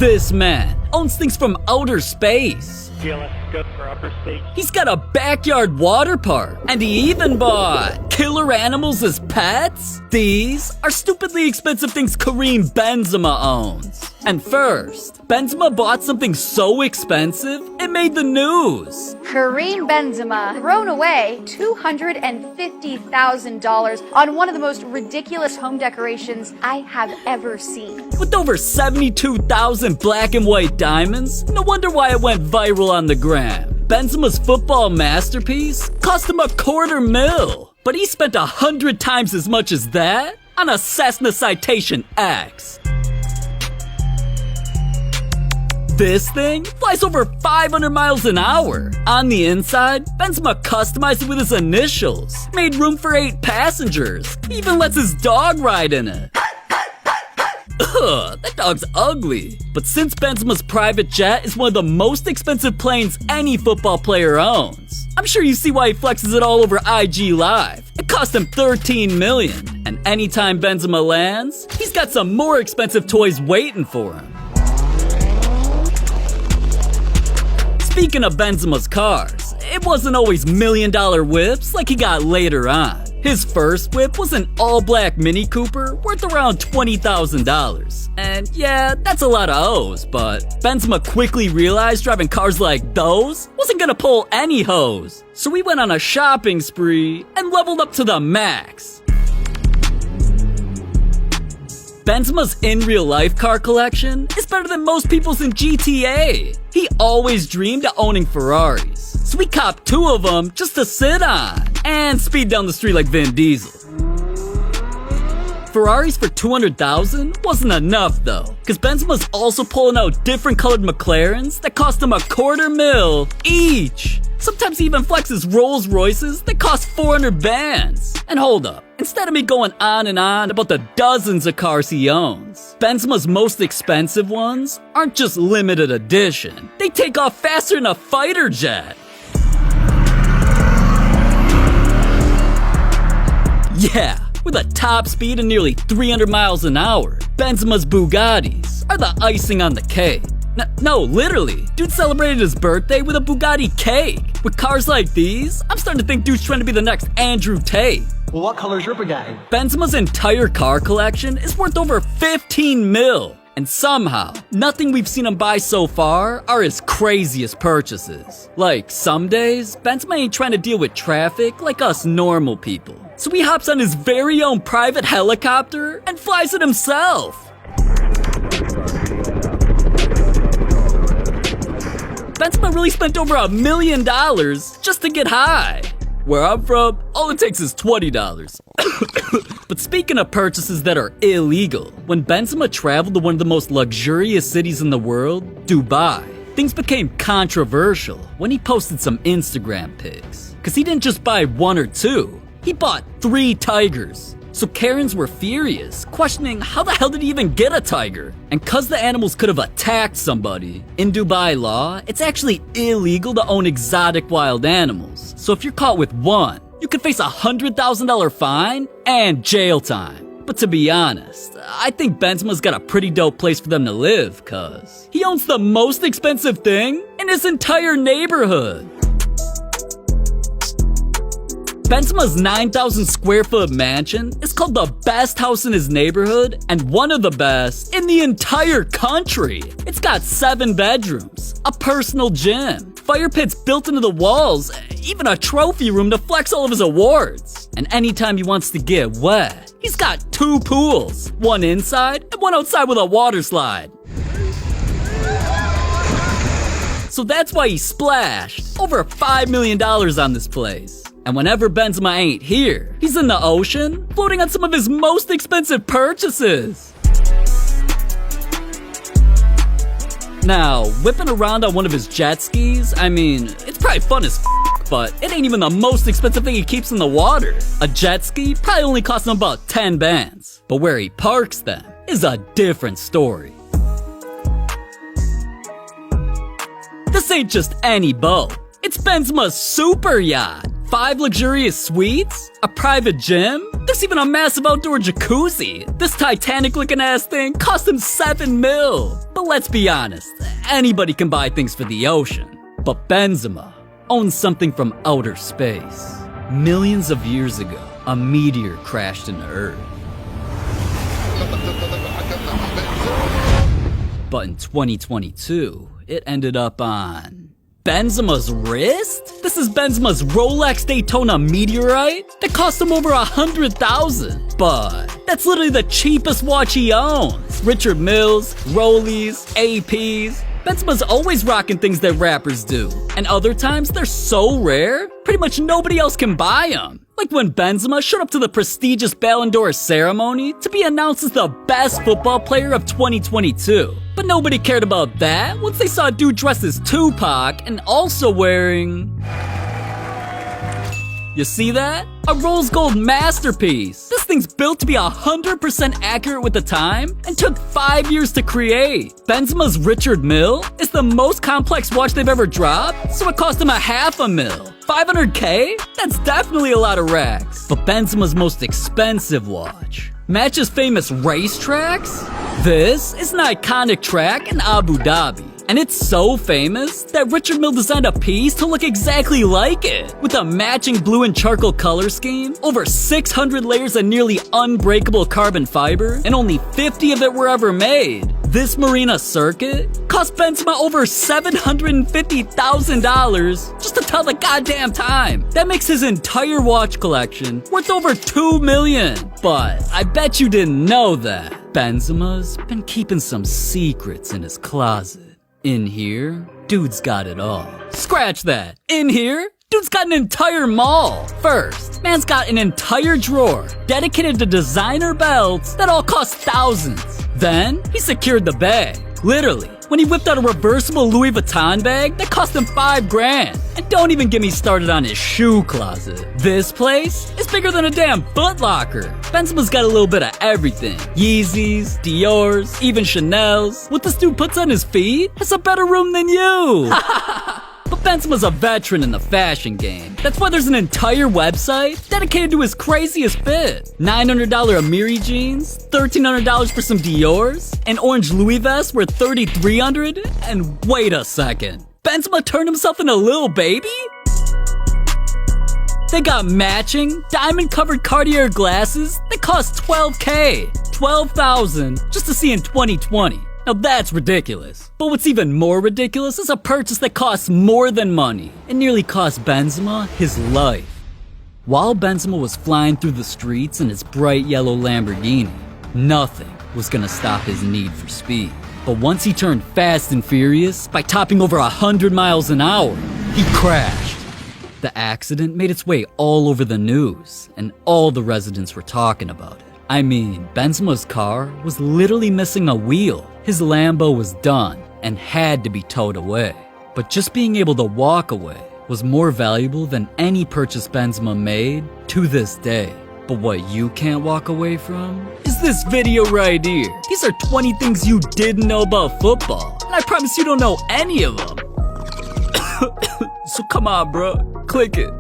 This man owns things from outer space. Good for upper stage. He's got a backyard water park, and he even bought killer animals as pets. These are stupidly expensive things Karim Benzema owns. And first, Benzema bought something so expensive, it made the news. Karim Benzema thrown away $250,000 on one of the most ridiculous home decorations I have ever seen. With over 72,000 black and white diamonds, no wonder why it went viral on the gram. Benzema's football masterpiece cost him $250,000, but he spent 100 times as much as that on a Cessna Citation X. This thing flies over 500 miles an hour. On the inside, Benzema customized it with his initials, made room for 8 passengers, he even lets his dog ride in it. Ugh, that dog's ugly. But since Benzema's private jet is one of the most expensive planes any football player owns, I'm sure you see why he flexes it all over IG Live. It cost him $13 million, and anytime Benzema lands, he's got some more expensive toys waiting for him. Speaking of Benzema's cars, it wasn't always million-dollar whips like he got later on. His first whip was an all-black Mini Cooper worth around $20,000. And yeah, that's a lot of O's, but Benzema quickly realized driving cars like those wasn't gonna pull any hose. So he went on a shopping spree and leveled up to the max. Benzema's in-real-life car collection is better than most people's in GTA. He always dreamed of owning Ferraris, so he copped 2 of them just to sit on and speed down the street like Vin Diesel. Ferraris for $200,000 wasn't enough though, because Benzema's also pulling out different colored McLarens that cost him $250,000 each. Sometimes he even flexes Rolls Royces that cost 400 bands. And hold up, instead of me going on and on about the dozens of cars he owns, Benzema's most expensive ones aren't just limited edition. They take off faster than a fighter jet. Yeah, with a top speed of nearly 300 miles an hour, Benzema's Bugattis are the icing on the cake. No, literally, dude celebrated his birthday with a Bugatti cake. With cars like these, I'm starting to think dude's trying to be the next Andrew Tate. Well, what color's your Bugatti? Benzema's entire car collection is worth over $15 million. And somehow, nothing we've seen him buy so far are his craziest purchases. Like, some days, Benzema ain't trying to deal with traffic like us normal people. So he hops on his very own private helicopter and flies it himself. Benzema really spent over $1 million just to get high. Where I'm from, all it takes is $20. But speaking of purchases that are illegal, when Benzema traveled to one of the most luxurious cities in the world, Dubai, things became controversial when he posted some Instagram pics. Cause he didn't just buy 1 or 2, he bought 3 tigers. So Karens were furious, questioning how the hell did he even get a tiger? And cause the animals could have attacked somebody, in Dubai law, it's actually illegal to own exotic wild animals. So if you're caught with 1, you could face a $100,000 fine and jail time. But to be honest, I think Benzema's got a pretty dope place for them to live, cause he owns the most expensive thing in his entire neighborhood. Benzema's 9,000 square foot mansion is called the best house in his neighborhood and one of the best in the entire country. It's got 7 bedrooms, a personal gym, fire pits built into the walls, even a trophy room to flex all of his awards. And anytime he wants to get wet, he's got 2 pools, one inside and one outside with a water slide. So that's why he splashed over $5 million on this place. And whenever Benzema ain't here, he's in the ocean, floating on some of his most expensive purchases. Now, whipping around on one of his jet skis, I mean, it's probably fun as but it ain't even the most expensive thing he keeps in the water. A jet ski probably only costs him about 10 bands, but where he parks them is a different story. This ain't just any boat. It's Benzema's super yacht. 5 luxurious suites, a private gym. This There's even a massive outdoor jacuzzi. This Titanic-looking ass thing cost him 7 mil. But let's be honest, anybody can buy things for the ocean. But Benzema owns something from outer space. Millions of years ago, a meteor crashed into Earth. But in 2022, it ended up on Benzema's wrist? This is Benzema's Rolex Daytona meteorite that cost him over 100,000. But that's literally the cheapest watch he owns. Richard Milles, Rollies, APs. Benzema's always rocking things that rappers do. And other times, they're so rare, pretty much nobody else can buy them. Like when Benzema showed up to the prestigious Ballon d'Or ceremony to be announced as the best football player of 2022. But nobody cared about that once they saw a dude dressed as Tupac and also wearing... You see that? A rose gold masterpiece. This thing's built to be 100% accurate with the time and took 5 years to create. Benzema's Richard Mille is the most complex watch they've ever dropped, so it cost him $500,000. $500K? That's definitely a lot of racks. But Benzema's most expensive watch matches famous racetracks? This is an iconic track in Abu Dhabi. And it's so famous that Richard Mille designed a piece to look exactly like it, with a matching blue and charcoal color scheme, over 600 layers of nearly unbreakable carbon fiber, and only 50 of it were ever made. This marina circuit cost Benzema over $750,000 just to tell the goddamn time. That makes his entire watch collection worth over $2 million. But I bet you didn't know that Benzema's been keeping some secrets in his closet. In here, dude's got it all. Scratch that. In here, dude's got an entire mall. First, man's got an entire drawer dedicated to designer belts that all cost thousands. Then, he secured the bag. Literally, when he whipped out a reversible Louis Vuitton bag that cost him $5,000. And don't even get me started on his shoe closet. This place is bigger than a damn Foot Locker. Benzema's got a little bit of everything. Yeezys, Dior's, even Chanel's. What this dude puts on his feet has a better room than you. But Benzema's a veteran in the fashion game. That's why there's an entire website dedicated to his craziest fit. $900 Amiri jeans, $1,300 for some Dior's, an orange Louis vest worth $3,300, and wait a second. Benzema turned himself into a little baby? They got matching, diamond-covered Cartier glasses that cost $12K. $12,000 just to see in 2020. Now that's ridiculous. But what's even more ridiculous is a purchase that costs more than money. It nearly cost Benzema his life. While Benzema was flying through the streets in his bright yellow Lamborghini, nothing was gonna stop his need for speed. But once he turned fast and furious by topping over 100 miles an hour, he crashed. The accident made its way all over the news, and all the residents were talking about it. I mean, Benzema's car was literally missing a wheel. His Lambo was done and had to be towed away. But just being able to walk away was more valuable than any purchase Benzema made to this day. But what you can't walk away from is this video right here. These are 20 things you didn't know about football, and I promise you don't know any of them. So come on, bro, click it.